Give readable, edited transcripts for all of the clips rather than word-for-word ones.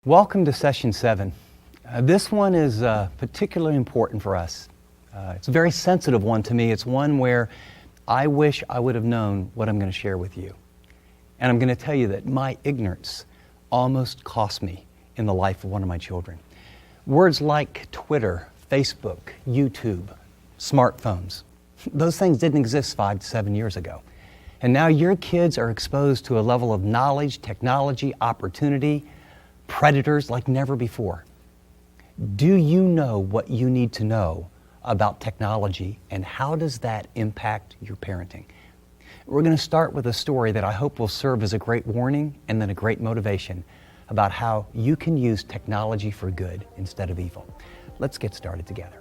Welcome to Session 7. This one is particularly important for us. It's a very sensitive one to me. It's one where I wish I would have known what I'm going to share with you. And I'm going to tell you that my ignorance almost cost me in the life of one of my children. Words like Twitter, Facebook, YouTube, smartphones, those things didn't exist 5 to 7 years ago. And now your kids are exposed to a level of knowledge, technology, opportunity, predators like never before. Do you know what you need to know about technology, and how does that impact your parenting? We're going to start with a story that I hope will serve as a great warning and then a great motivation about how you can use technology for good instead of evil. Let's get started together.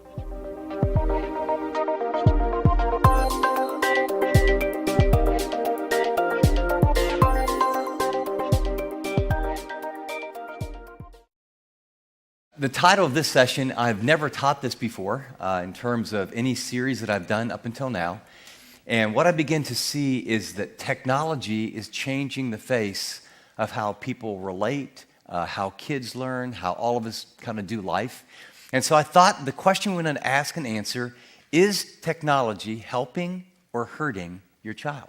The title of this session, I've never taught this before in terms of any series that I've done up until now. And what I begin to see is that technology is changing the face of how people relate, how kids learn, how all of us kind of do life. And so I thought the question we're going to ask and answer, is technology helping or hurting your child?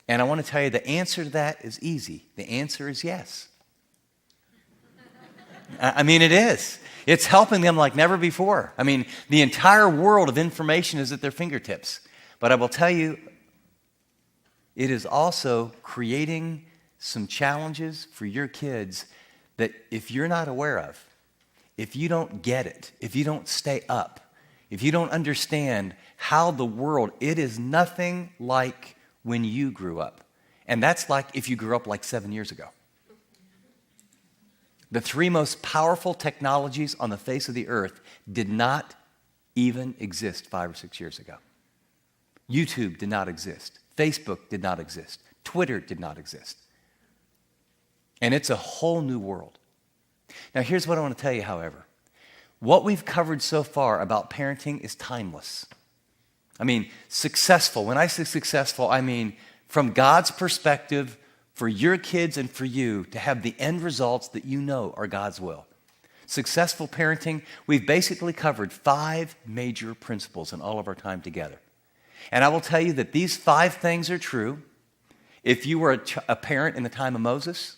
And I want to tell you the answer to that is easy. The answer is yes. I mean, it is. It's helping them like never before. I mean, the entire world of information is at their fingertips. But I will tell you, it is also creating some challenges for your kids that if you're not aware of, if you don't get it, if you don't stay up, if you don't understand how the world, it is nothing like when you grew up. And that's like if you grew up like 7 years ago. The three most powerful technologies on the face of the earth did not even exist 5 or 6 years ago. YouTube did not exist. Facebook did not exist. Twitter did not exist. And it's a whole new world. Now, here's what I want to tell you, however. What we've covered so far about parenting is timeless. I mean, successful. When I say successful, I mean from God's perspective, for your kids and for you to have the end results that you know are God's will. Successful parenting, we've basically covered 5 major principles in all of our time together. And I will tell you that these 5 things are true if you were a parent in the time of Moses.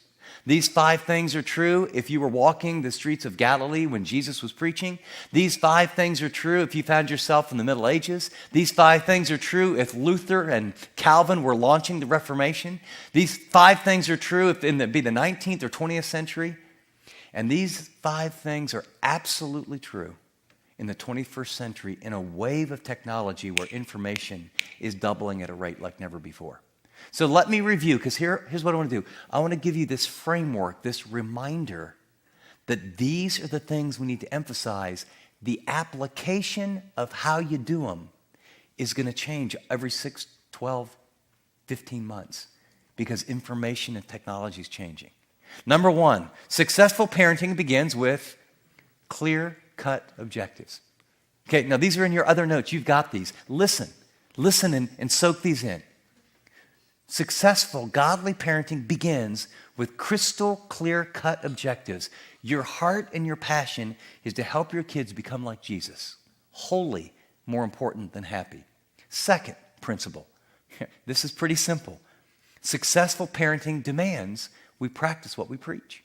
These 5 things are true if you were walking the streets of Galilee when Jesus was preaching. These 5 things are true if you found yourself in the Middle Ages. These 5 things are true if Luther and Calvin were launching the Reformation. These 5 things are true if in the 19th or 20th century. And these 5 things are absolutely true in the 21st century in a wave of technology where information is doubling at a rate like never before. So let me review, because here's what I want to do. I want to give you this framework, this reminder that these are the things we need to emphasize. The application of how you do them is going to change every 6, 12, 15 months because information and technology is changing. Number 1, successful parenting begins with clear-cut objectives. Okay, now these are in your other notes. You've got these. Listen and soak these in. Successful, godly parenting begins with crystal clear-cut objectives. Your heart and your passion is to help your kids become like Jesus. Holy, more important than happy. Second principle. This is pretty simple. Successful parenting demands we practice what we preach.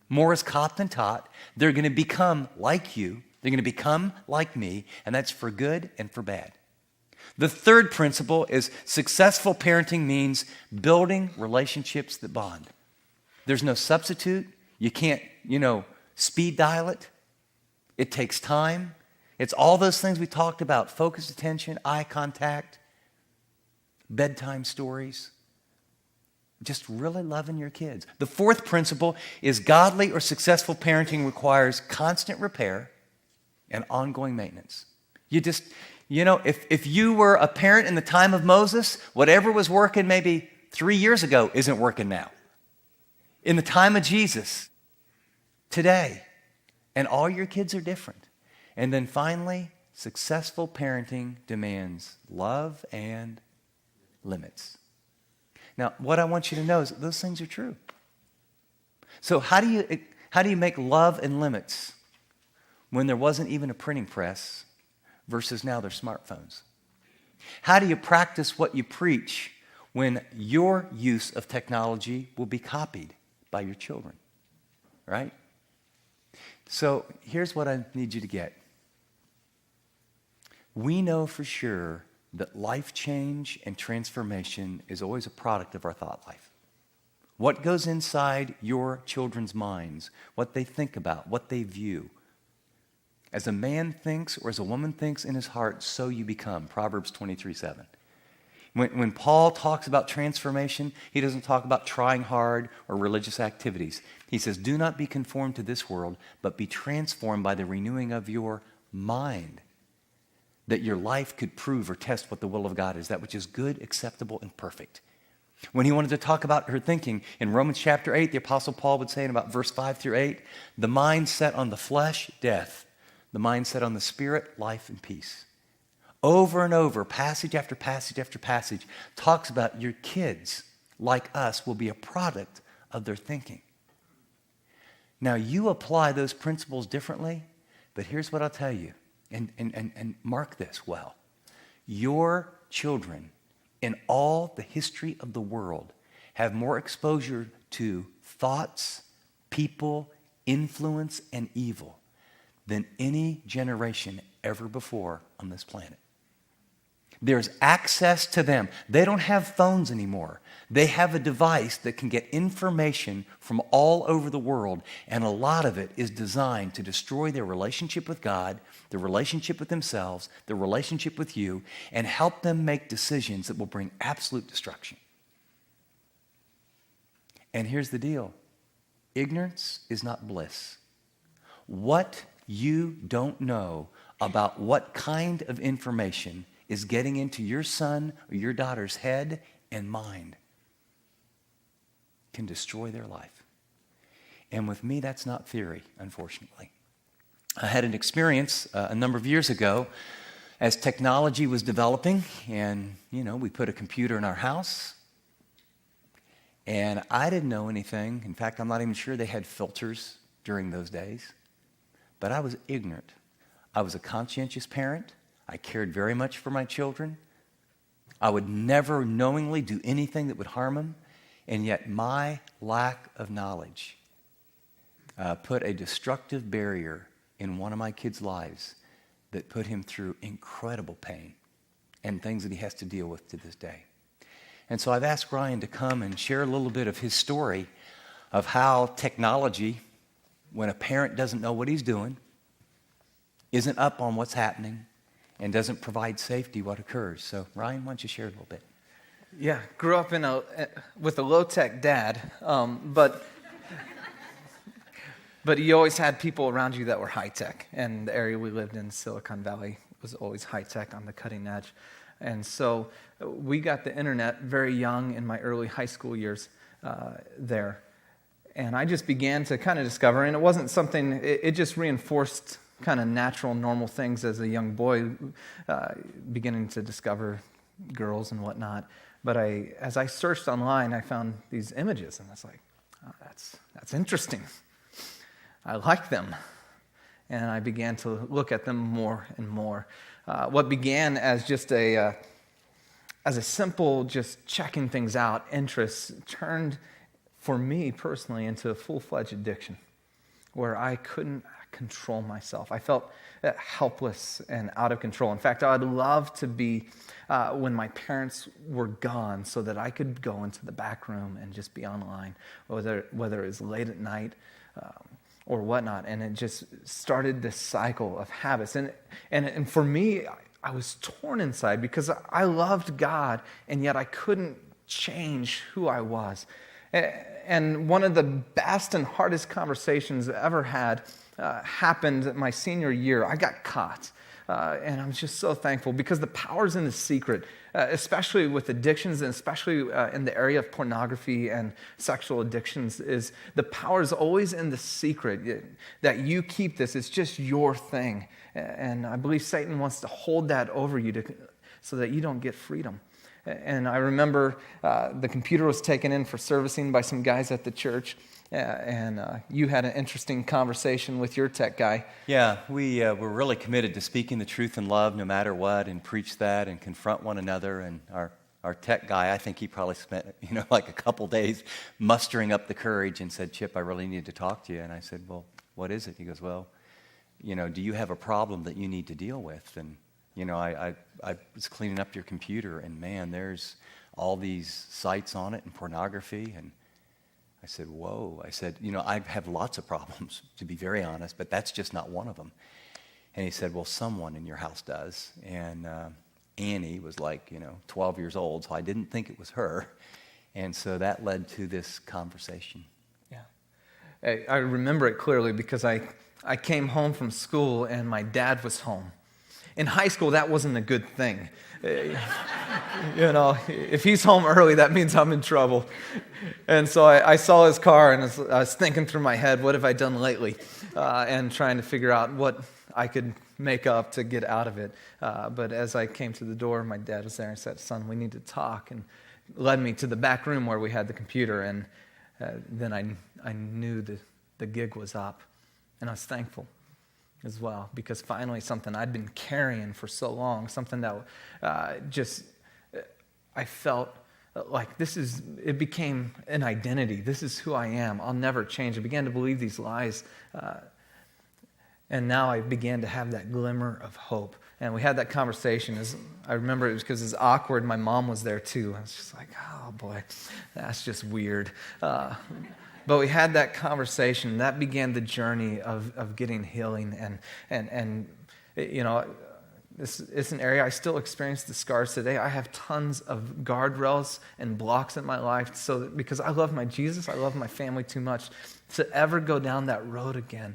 More is caught than taught. They're going to become like you. They're going to become like me, and that's for good and for bad. The third principle is successful parenting means building relationships that bond. There's no substitute. You can't, speed dial it. It takes time. It's all those things we talked about: focused attention, eye contact, bedtime stories. Just really loving your kids. The fourth principle is godly or successful parenting requires constant repair and ongoing maintenance. If you were a parent in the time of Moses, whatever was working maybe 3 years ago isn't working now. In the time of Jesus, today, and all your kids are different. And then finally, successful parenting demands love and limits. Now, what I want you to know is that those things are true. So how do How do you make love and limits when there wasn't even a printing press versus now there's smartphones? How do you practice what you preach when your use of technology will be copied by your children, right? So here's what I need you to get. We know for sure that life change and transformation is always a product of our thought life. What goes inside your children's minds, what they think about, what they view. As a man thinks or as a woman thinks in his heart, so you become. Proverbs 23:7. When Paul talks about transformation, he doesn't talk about trying hard or religious activities. He says, do not be conformed to this world, but be transformed by the renewing of your mind, that your life could prove or test what the will of God is, that which is good, acceptable, and perfect. When he wanted to talk about her thinking, in Romans chapter 8, the Apostle Paul would say in about verse 5 through 8, the mind set on the flesh, death. The mind set on the spirit, life and peace. Over and over, passage after passage after passage, talks about your kids, like us, will be a product of their thinking. Now, you apply those principles differently, but here's what I'll tell you, and mark this well. Your children, in all the history of the world, have more exposure to thoughts, people, influence, and evil than any generation ever before on this planet. There's access to them. They don't have phones anymore. They have a device that can get information from all over the world, and a lot of it is designed to destroy their relationship with God, their relationship with themselves, their relationship with you, and help them make decisions that will bring absolute destruction. And here's the deal. Ignorance is not bliss. What you don't know about what kind of information is getting into your son or your daughter's head and mind can destroy their life. And with me, that's not theory, unfortunately. I had an experience a number of years ago as technology was developing, and, we put a computer in our house, and I didn't know anything. In fact, I'm not even sure they had filters during those days, but I was ignorant. I was a conscientious parent. I cared very much for my children. I would never knowingly do anything that would harm them, and yet my lack of knowledge put a destructive barrier in one of my kids' lives that put him through incredible pain and things that he has to deal with to this day. And so I've asked Ryan to come and share a little bit of his story of how technology, when a parent doesn't know what he's doing, isn't up on what's happening, and doesn't provide safety, what occurs. So, Ryan, why don't you share a little bit? Yeah, grew up with a low-tech dad, but you always had people around you that were high-tech, and the area we lived in, Silicon Valley, was always high-tech, on the cutting edge. And so we got the internet very young in my early high school years there. And I just began to kind of discover, and it wasn't something, it just reinforced kind of natural, normal things as a young boy, beginning to discover girls and whatnot. But as I searched online, I found these images, and I was like, oh, that's interesting. I like them. And I began to look at them more and more. What began as just as a simple, just checking things out, interest, turned for me personally into a full-fledged addiction, where I couldn't control myself. I felt helpless and out of control. In fact, I'd love to be when my parents were gone so that I could go into the back room and just be online, whether it was late at night or whatnot. And it just started this cycle of habits. And for me, I was torn inside because I loved God, and yet I couldn't change who I was. And one of the best and hardest conversations I ever had happened my senior year. I got caught. And I'm just so thankful because the power's in the secret, especially with addictions and especially in the area of pornography and sexual addictions, is the power is always in the secret, that you keep this. It's just your thing. And I believe Satan wants to hold that over you so that you don't get freedom. And I remember the computer was taken in for servicing by some guys at the church, and you had an interesting conversation with your tech guy. Yeah, we were really committed to speaking the truth in love no matter what, and preach that and confront one another. And our tech guy, I think he probably spent, like a couple days mustering up the courage and said, Chip, I really need to talk to you. And I said, well, what is it? He goes, well, do you have a problem that you need to deal with? And, I was cleaning up your computer, and man, there's all these sites on it and pornography. And I said, whoa. I said, I have lots of problems, to be very honest, but that's just not one of them. And he said, well, someone in your house does. And Annie was 12 years old, so I didn't think it was her. And so that led to this conversation. Yeah. I remember it clearly because I came home from school and my dad was home. In high school, that wasn't a good thing. If he's home early, that means I'm in trouble. And so I saw his car, and I was thinking through my head, what have I done lately? And trying to figure out what I could make up to get out of it. But as I came to the door, my dad was there and said, son, we need to talk, and led me to the back room where we had the computer. And then I knew the gig was up, and I was thankful as well, because finally something I'd been carrying for so long, something that I felt like it became an identity. This is who I am. I'll never change. I began to believe these lies, and now I began to have that glimmer of hope. And we had that conversation. I remember it was because it's awkward. My mom was there too. I was just like, oh boy, that's just weird. But we had that conversation. That began the journey of getting healing. And this is an area I still experience the scars today. I have tons of guardrails and blocks in my life because I love my Jesus, I love my family too much to ever go down that road again.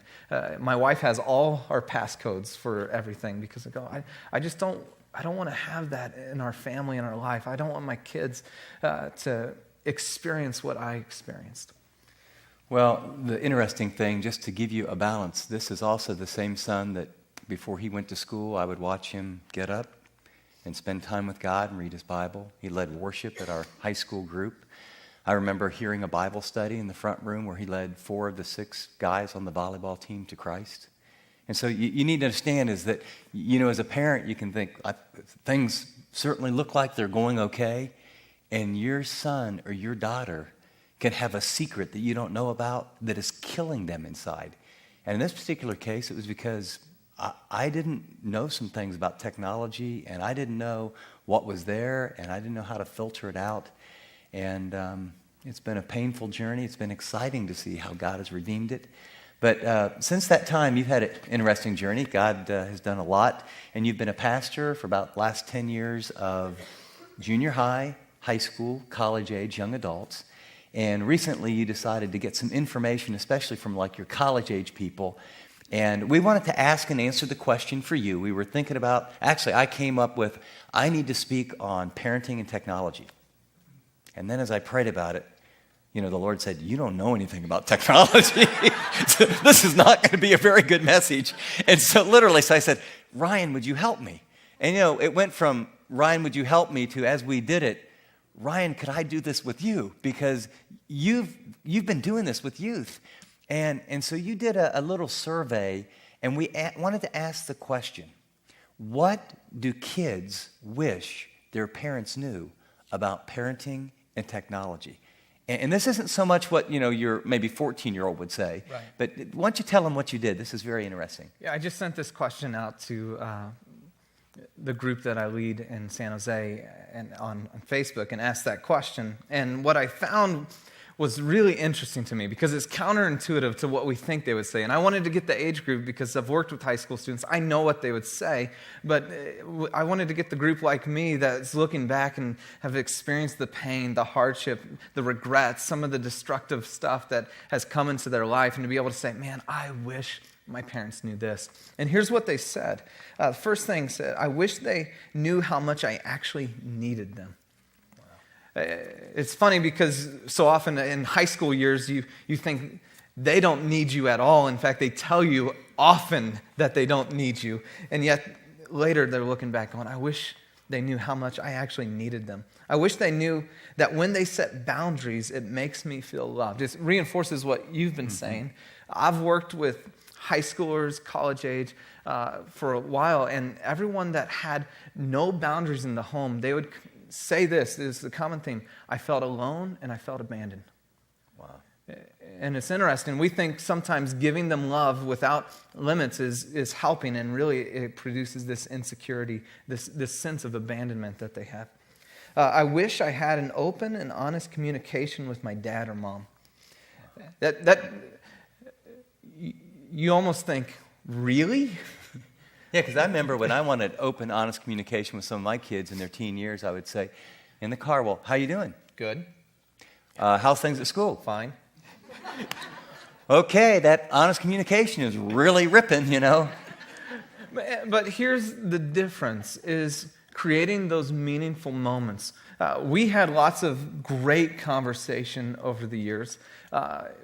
My wife has all our passcodes for everything because I just don't want to have that in our family and our life. I don't want my kids to experience what I experienced. Well, the interesting thing, just to give you a balance, this is also the same son that before he went to school, I would watch him get up and spend time with God and read his Bible. He led worship at our high school group. I remember hearing a Bible study in the front room where he led 4 of the 6 guys on the volleyball team to Christ. And so you need to understand is that, as a parent, you can think things certainly look like they're going okay, and your son or your daughter can have a secret that you don't know about that is killing them inside. And in this particular case, it was because I didn't know some things about technology, and I didn't know what was there, and I didn't know how to filter it out. And it's been a painful journey. It's been exciting to see how God has redeemed it. But since that time, you've had an interesting journey. God has done a lot, and you've been a pastor for about the last 10 years of junior high, high school, college-age young adults. And recently you decided to get some information, especially from your college-age people. And we wanted to ask and answer the question for you. We were thinking about, actually I came up with, I need to speak on parenting and technology. And then as I prayed about it, the Lord said, you don't know anything about technology. So this is not going to be a very good message. And so literally, I said, Ryan, would you help me? And it went from, Ryan, would you help me, to as we did it, Ryan, could I do this with you? Because you've been doing this with youth. And so you did a little survey, and we wanted to ask the question, what do kids wish their parents knew about parenting and technology? And this isn't so much what, your maybe 14-year-old would say, right. But why don't you tell them what you did? This is very interesting. Yeah, I just sent this question out to the group that I lead in San Jose and on Facebook and asked that question. And what I found was really interesting to me because it's counterintuitive to what we think they would say. And I wanted to get the age group because I've worked with high school students. I know what they would say, but I wanted to get the group like me that's looking back and have experienced the pain, the hardship, the regrets, some of the destructive stuff that has come into their life, and to be able to say, man, I wish my parents knew this. And here's what they said. First thing said, I wish they knew how much I actually needed them. It's funny because so often in high school years, you think they don't need you at all. In fact, they tell you often that they don't need you. And yet later they're looking back going, I wish they knew how much I actually needed them. I wish they knew that when they set boundaries, it makes me feel loved. It reinforces what you've been saying. I've worked with high schoolers, college age, for a while, and everyone that had no boundaries in the home, they would say this is the common theme: I felt alone and I felt abandoned. Wow. And it's interesting. We think sometimes giving them love without limits is helping, and really it produces this insecurity, this sense of abandonment that they have. I wish I had an open and honest communication with my dad or mom. That you almost think, really? Yeah, because I remember when I wanted open, honest communication with some of my kids in their teen years, I would say in the car, well, how you doing? Good. How's things at school? Fine. Okay, that honest communication is really ripping, you know. But here's the difference, is creating those meaningful moments. We had lots of great conversation over the years,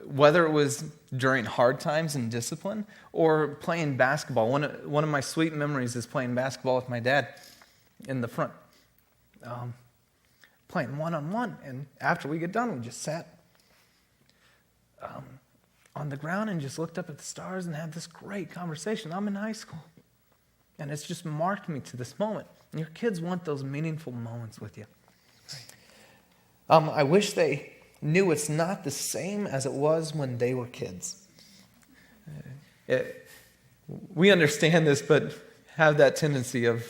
whether it was during hard times and discipline or playing basketball. One of my sweet memories is playing basketball with my dad in the front, playing one-on-one. And after we get done, we just sat on the ground and just looked up at the stars and had this great conversation. I'm in high school. And it's just marked me to this moment. And your kids want those meaningful moments with you. I wish they knew it's not the same as it was when they were kids. We understand this, but have that tendency of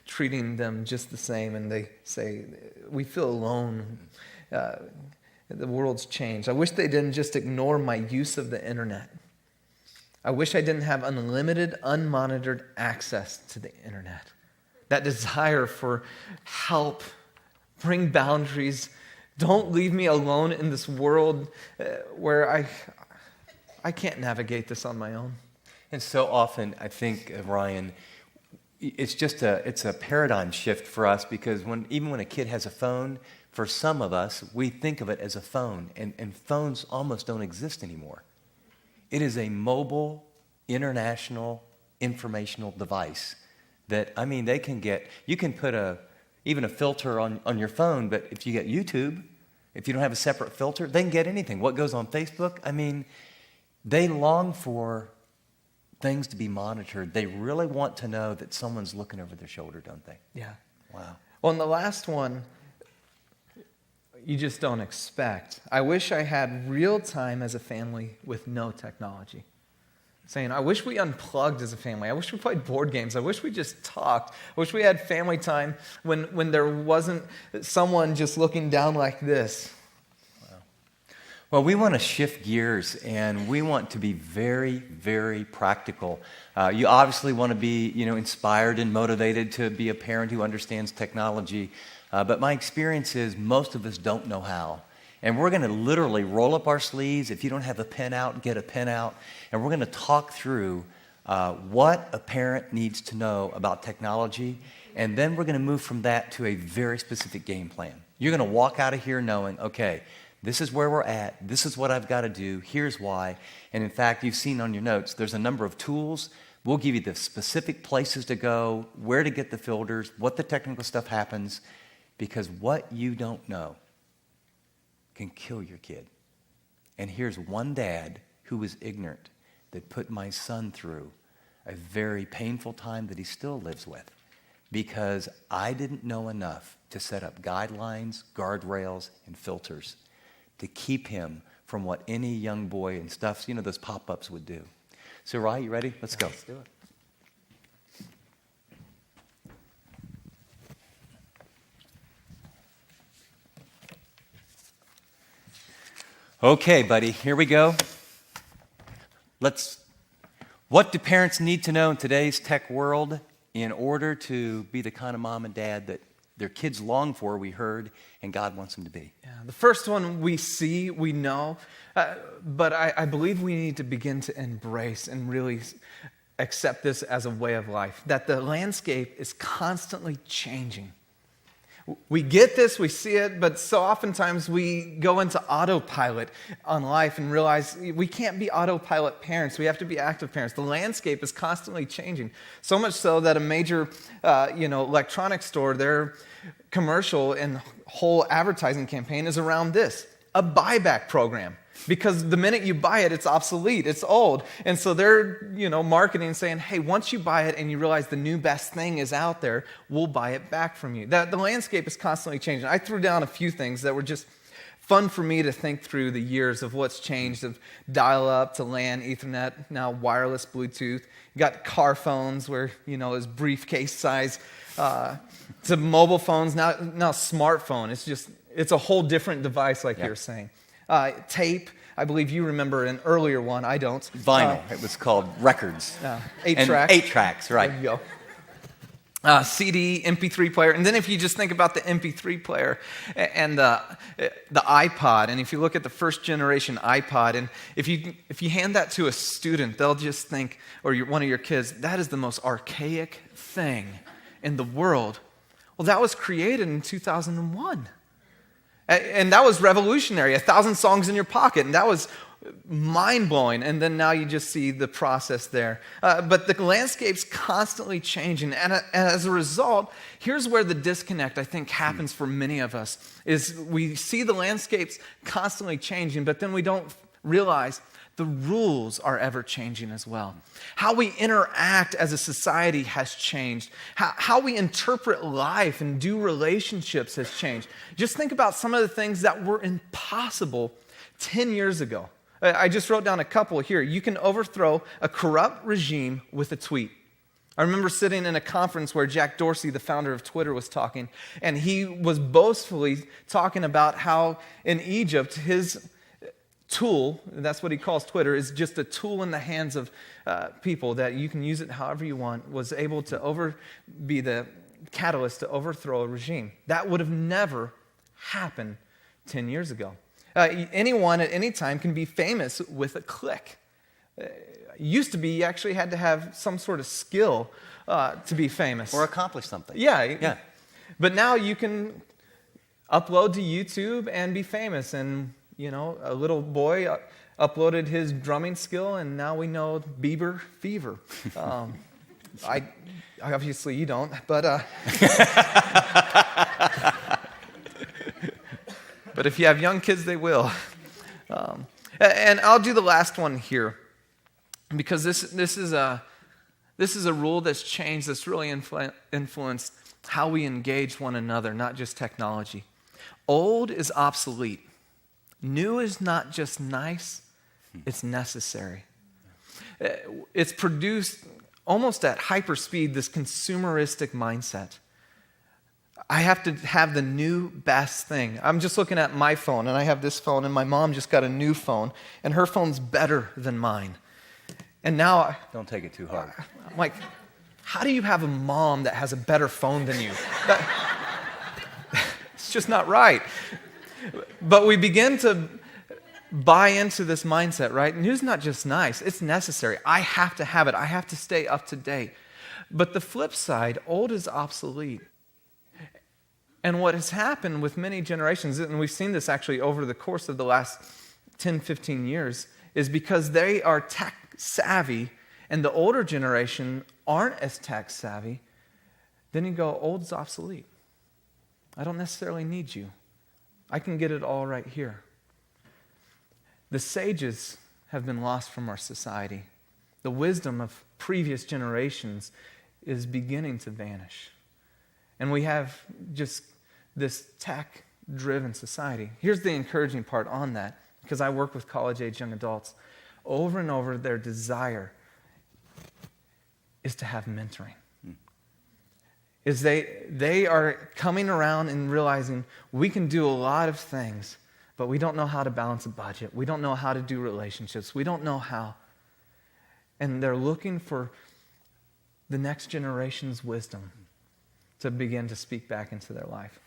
treating them just the same. And they say, we feel alone. The world's changed. I wish they didn't just ignore my use of the internet. I wish I didn't have unlimited, unmonitored access to the internet. That desire for help, bring boundaries. Don't leave me alone in this world where I can't navigate this on my own. And so often, I think, Ryan, it's a paradigm shift for us, because even when a kid has a phone, for some of us, we think of it as a phone, and phones almost don't exist anymore. It is a mobile, international, informational device that, I mean, you can put even a filter on your phone, but if you get YouTube, if you don't have a separate filter, they can get anything. What goes on Facebook? I mean, they long for things to be monitored. They really want to know that someone's looking over their shoulder, don't they? Yeah. Wow. Well, and the last one, you just don't expect. I wish I had real time as a family with no technology. Saying, I wish we unplugged as a family. I wish we played board games. I wish we just talked. I wish we had family time when there wasn't someone just looking down like this. Wow. Well, we want to shift gears, and we want to be very, very practical. You obviously want to be, inspired and motivated to be a parent who understands technology. But my experience is most of us don't know how. And we're going to literally roll up our sleeves. If you don't have a pen out, get a pen out. And we're going to talk through what a parent needs to know about technology. And then we're going to move from that to a very specific game plan. You're going to walk out of here knowing, okay, this is where we're at. This is what I've got to do. Here's why. And in fact, you've seen on your notes, there's a number of tools. We'll give you the specific places to go, where to get the filters, what the technical stuff happens. Because what you don't know can kill your kid. And here's one dad who was ignorant that put my son through a very painful time that he still lives with, because I didn't know enough to set up guidelines, guardrails, and filters to keep him from what any young boy and stuff, those pop-ups would do. So, Ryan, you ready? Let's go. Let's do it. Okay, buddy, here we go. What do parents need to know in today's tech world in order to be the kind of mom and dad that their kids long for, we heard, and God wants them to be? Yeah, the first one we see, we know, but I believe we need to begin to embrace and really accept this as a way of life, that the landscape is constantly changing. We get this, we see it, but so oftentimes we go into autopilot on life and realize we can't be autopilot parents. We have to be active parents. The landscape is constantly changing. So much so that a major electronics store, their commercial and whole advertising campaign is around this, a buyback program. Because the minute you buy it, it's obsolete, it's old. And so they're, marketing saying, hey, once you buy it and you realize the new best thing is out there, we'll buy it back from you. The landscape is constantly changing. I threw down a few things that were just fun for me to think through the years of what's changed, of dial-up to LAN, Ethernet, now wireless Bluetooth. You got car phones where, is briefcase size, to mobile phones, now smartphone. It's a whole different device like you're saying. Tape, I believe you remember an earlier one, I don't. Vinyl, it was called records. 8-track. 8 tracks, right. There you go. CD, MP3 player, and then if you just think about the MP3 player and the iPod, and if you look at the first generation iPod, and if you hand that to a student, they'll just think, or one of your kids, that is the most archaic thing in the world. Well, that was created in 2001. And that was revolutionary, 1,000 songs in your pocket, and that was mind-blowing. And then now you just see the process there. But the landscape's constantly changing, and as a result, here's where the disconnect, I think, happens for many of us, is we see the landscapes constantly changing, but then we don't realize the rules are ever changing as well. How we interact as a society has changed. How we interpret life and do relationships has changed. Just think about some of the things that were impossible 10 years ago. I just wrote down a couple here. You can overthrow a corrupt regime with a tweet. I remember sitting in a conference where Jack Dorsey, the founder of Twitter, was talking, and he was boastfully talking about how in Egypt, his tool, that's what he calls Twitter, is just a tool in the hands of people that you can use it however you want, was able to be the catalyst to overthrow a regime. That would have never happened 10 years ago. Anyone at any time can be famous with a click. Used to be you actually had to have some sort of skill to be famous. Or accomplish something. Yeah. But now you can upload to YouTube and be famous, and a little boy uploaded his drumming skill, and now we know Bieber fever. I obviously you don't, but but if you have young kids, they will. And I'll do the last one here, because this is a rule that's changed, that's really influenced how we engage one another, not just technology. Old is obsolete. New is not just nice, it's necessary. It's produced almost at hyperspeed, this consumeristic mindset. I have to have the new best thing. I'm just looking at my phone, and I have this phone, and my mom just got a new phone, and her phone's better than mine. And now... Don't take it too hard. I'm like, how do you have a mom that has a better phone than you? It's just not right. But we begin to buy into this mindset, right? New's not just nice, it's necessary. I have to have it. I have to stay up to date. But the flip side, old is obsolete. And what has happened with many generations, and we've seen this actually over the course of the last 10, 15 years, is because they are tech savvy and the older generation aren't as tech savvy, then you go, old's obsolete. I don't necessarily need you. I can get it all right here. The sages have been lost from our society. The wisdom of previous generations is beginning to vanish. And we have just this tech-driven society. Here's the encouraging part on that, because I work with college-age young adults. Over and over, their desire is to have mentoring. Is they are coming around and realizing we can do a lot of things, but we don't know how to balance a budget. We don't know how to do relationships. We don't know how. And they're looking for the next generation's wisdom to begin to speak back into their life.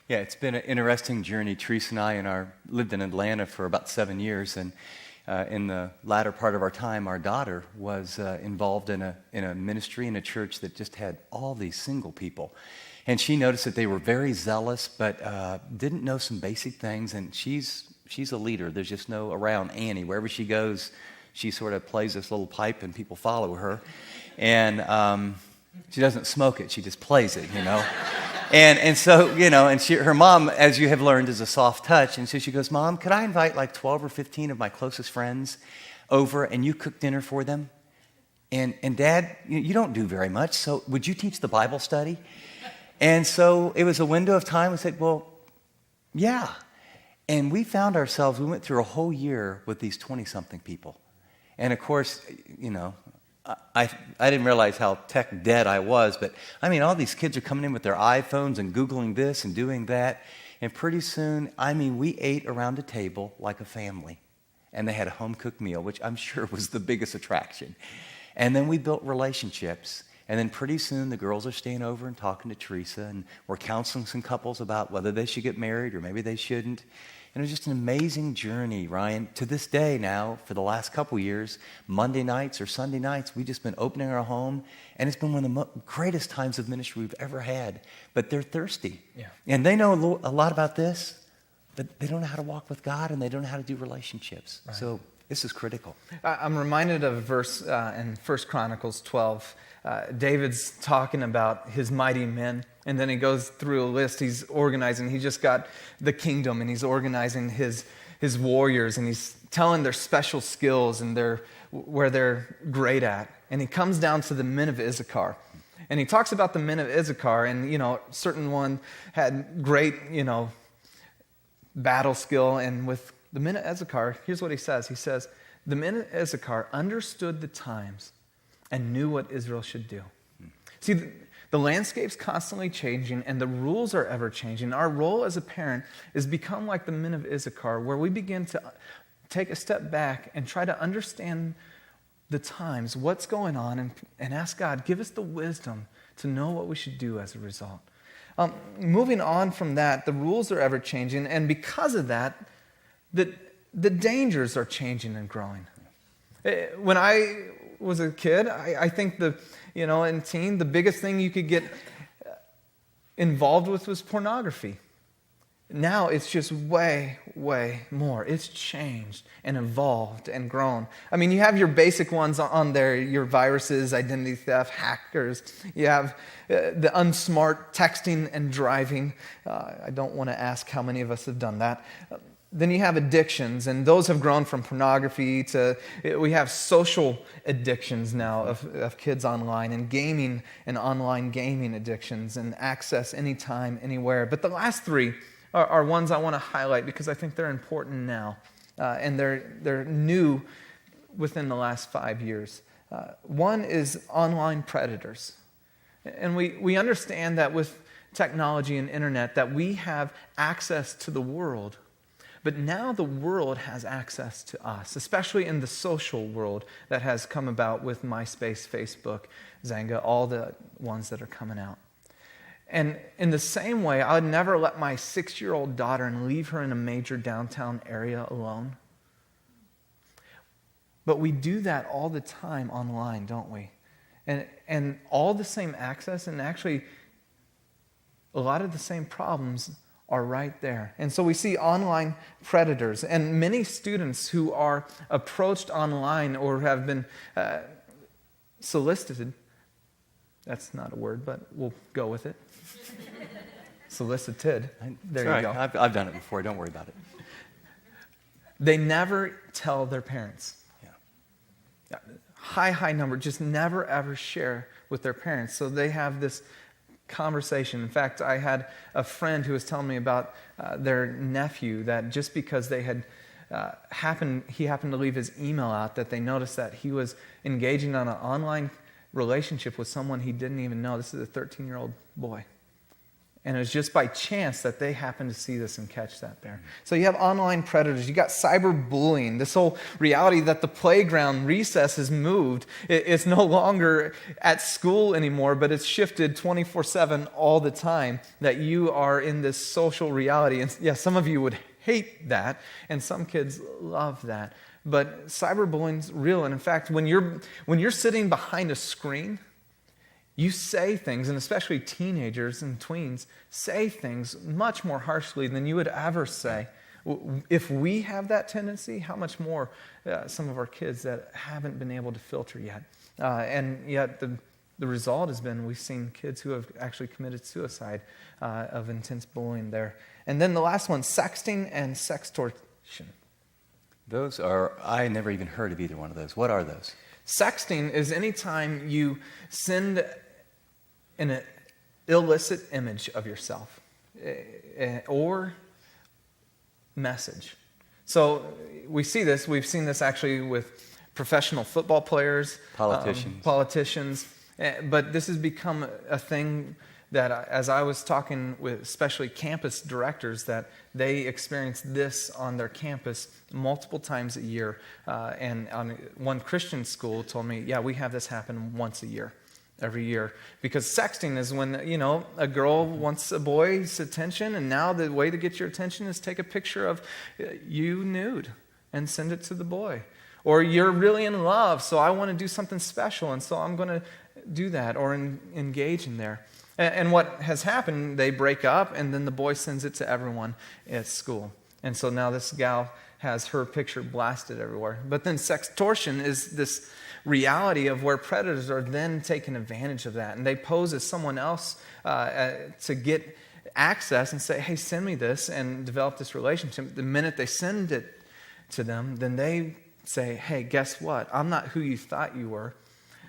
Yeah, it's been an interesting journey. Teresa and I lived in Atlanta for about 7 years, and in the latter part of our time, our daughter was involved in a ministry in a church that just had all these single people. And she noticed that they were very zealous, but didn't know some basic things. And she's a leader. There's just no around Annie. Wherever she goes, she sort of plays this little pipe, and people follow her. And she doesn't smoke it. She just plays it, you know. And so, you know, and her mom, as you have learned, is a soft touch. And so she goes, Mom, could I invite like 12 or 15 of my closest friends over and you cook dinner for them? And Dad, you don't do very much, so would you teach the Bible study? And so it was a window of time. We said, well, yeah. And we found ourselves, we went through a whole year with these 20-something people. And of course, you know, I didn't realize how tech dead I was, but I mean, all these kids are coming in with their iPhones and Googling this and doing that. And pretty soon, I mean, we ate around a table like a family. And they had a home-cooked meal, which I'm sure was the biggest attraction. And then we built relationships. And then pretty soon the girls are staying over and talking to Teresa, and we're counseling some couples about whether they should get married or maybe they shouldn't. And it was just an amazing journey, Ryan. To this day now, for the last couple years, Monday nights or Sunday nights, we've just been opening our home, and it's been one of the greatest times of ministry we've ever had. But they're thirsty. Yeah. And they know a lot about this, but they don't know how to walk with God, and they don't know how to do relationships. Right. So this is critical. I'm reminded of a verse in 1 Chronicles 12. David's talking about his mighty men, and then he goes through a list. He's organizing. He just got the kingdom, and he's organizing his warriors, and he's telling their special skills and where they're great at. And he comes down to the men of Issachar, and he talks about the men of Issachar, and, you know, certain one had great, you know, battle skill, and with the men of Issachar, here's what he says. He says, the men of Issachar understood the times and knew what Israel should do. See, the landscape's constantly changing, and the rules are ever changing. Our role as a parent is become like the men of Issachar, where we begin to take a step back and try to understand the times, what's going on, and ask God, give us the wisdom to know what we should do as a result. Moving on from that, the rules are ever changing, and because of that, the dangers are changing and growing. When I was a kid, I think in teen, the biggest thing you could get involved with was pornography. Now it's just way, way more. It's changed and evolved and grown. I mean, you have your basic ones on there, your viruses, identity theft, hackers. You have the unsmart texting and driving. I don't want to ask how many of us have done that. Then you have addictions, and those have grown from pornography to, we have social addictions now of kids online, and gaming and online gaming addictions, and access anytime, anywhere. But the last three are ones I want to highlight because I think they're important now, and they're new within the last 5 years. One is online predators. And we understand that with technology and internet that we have access to the world. But now the world has access to us, especially in the social world that has come about with MySpace, Facebook, Zanga, all the ones that are coming out. And in the same way, I would never let my 6-year-old daughter and leave her in a major downtown area alone. But we do that all the time online, don't we? And all the same access, and actually a lot of the same problems are right there. And so we see online predators, and many students who are approached online or have been solicited. That's not a word, but we'll go with it. Solicited. There you go. I've done it before. Don't worry about it. They never tell their parents. Yeah. High number, just never ever share with their parents. So they have this conversation. In fact, I had a friend who was telling me about their nephew that just because they had he happened to leave his email out, that they noticed that he was engaging on an online relationship with someone he didn't even know. This is a 13-year-old boy. And it was just by chance that they happened to see this and catch that there. So you have online predators. You got cyberbullying. This whole reality that the playground recess has moved. It's no longer at school anymore, but it's shifted 24/7 all the time, that you are in this social reality. And yeah, some of you would hate that, and some kids love that. But cyberbullying's real. And in fact, when you're sitting behind a screen, You say things, and especially teenagers and tweens say things much more harshly than you would ever say. If we have that tendency, how much more some of our kids that haven't been able to filter yet. And yet the result has been we've seen kids who have actually committed suicide of intense bullying there. And then the last one, sexting and sextortion. Those are, I never even heard of either one of those. What are those? Sexting is anytime you send an illicit image of yourself or message. So we've seen this actually with professional football players, politicians, but this has become a thing that as I was talking with especially campus directors, that they experience this on their campus multiple times a year. And on one Christian school told me, yeah, we have this happen once a year, every year. Because sexting is when, a girl wants a boy's attention, and now the way to get your attention is take a picture of you nude and send it to the boy. Or you're really in love, so I want to do something special, and so I'm going to do that or engage in there. And what has happened, they break up, and then the boy sends it to everyone at school. And so now this gal has her picture blasted everywhere. But then sextortion is this reality of where predators are then taking advantage of that. And they pose as someone else to get access and say, hey, send me this, and develop this relationship. The minute they send it to them, then they say, hey, guess what? I'm not who you thought you were.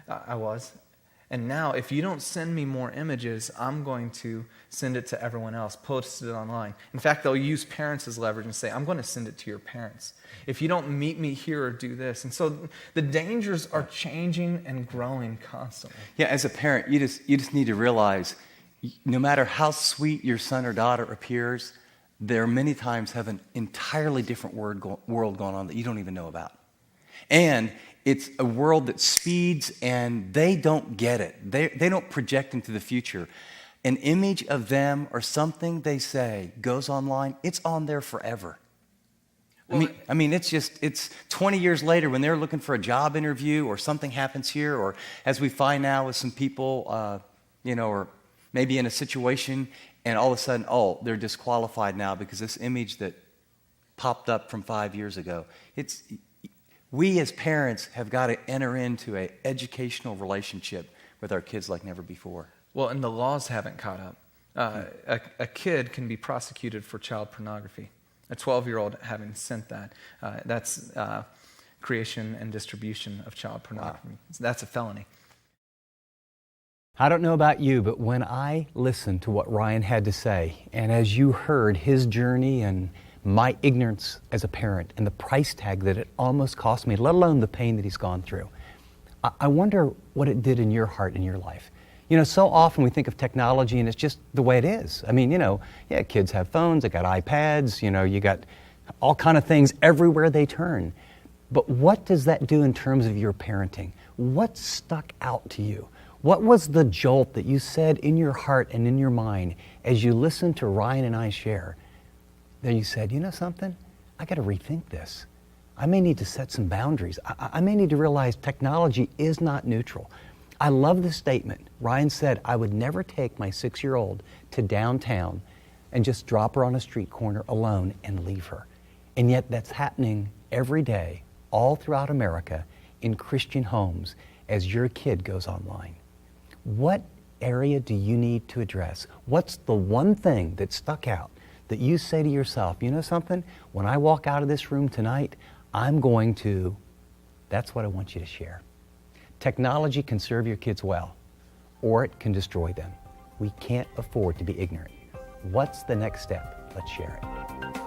I was. And now, if you don't send me more images, I'm going to send it to everyone else, post it online. In fact, they'll use parents as leverage and say, I'm going to send it to your parents if you don't meet me here or do this. And so the dangers are changing and growing constantly. Yeah, as a parent, you just need to realize, no matter how sweet your son or daughter appears, there many times have an entirely different world going on that you don't even know about. And it's a world that speeds, and they don't get it. They don't project into the future. An image of them or something they say goes online, it's on there forever. Well, I mean, it's 20 years later when they're looking for a job interview or something happens here, or as we find now with some people, or maybe in a situation, and all of a sudden, they're disqualified now because this image that popped up from 5 years ago. We as parents have got to enter into an educational relationship with our kids like never before. Well, and the laws haven't caught up. A kid can be prosecuted for child pornography. A 12-year-old having sent that. That's creation and distribution of child pornography. Wow. That's a felony. I don't know about you, but when I listened to what Ryan had to say, and as you heard his journey and my ignorance as a parent and the price tag that it almost cost me, let alone the pain that he's gone through, I wonder what it did in your heart and your life. So often we think of technology and it's just the way it is. I mean, kids have phones, they got iPads, you got all kind of things everywhere they turn. But what does that do in terms of your parenting? What stuck out to you? What was the jolt that you said in your heart and in your mind as you listened to Ryan and I share? Then you said, something? I got to rethink this. I may need to set some boundaries. I may need to realize technology is not neutral. I love the statement. Ryan said, I would never take my 6-year-old to downtown and just drop her on a street corner alone and leave her. And yet that's happening every day, all throughout America, in Christian homes as your kid goes online. What area do you need to address? What's the one thing that stuck out that you say to yourself, something? When I walk out of this room tonight, that's what I want you to share. Technology can serve your kids well, or it can destroy them. We can't afford to be ignorant. What's the next step? Let's share it.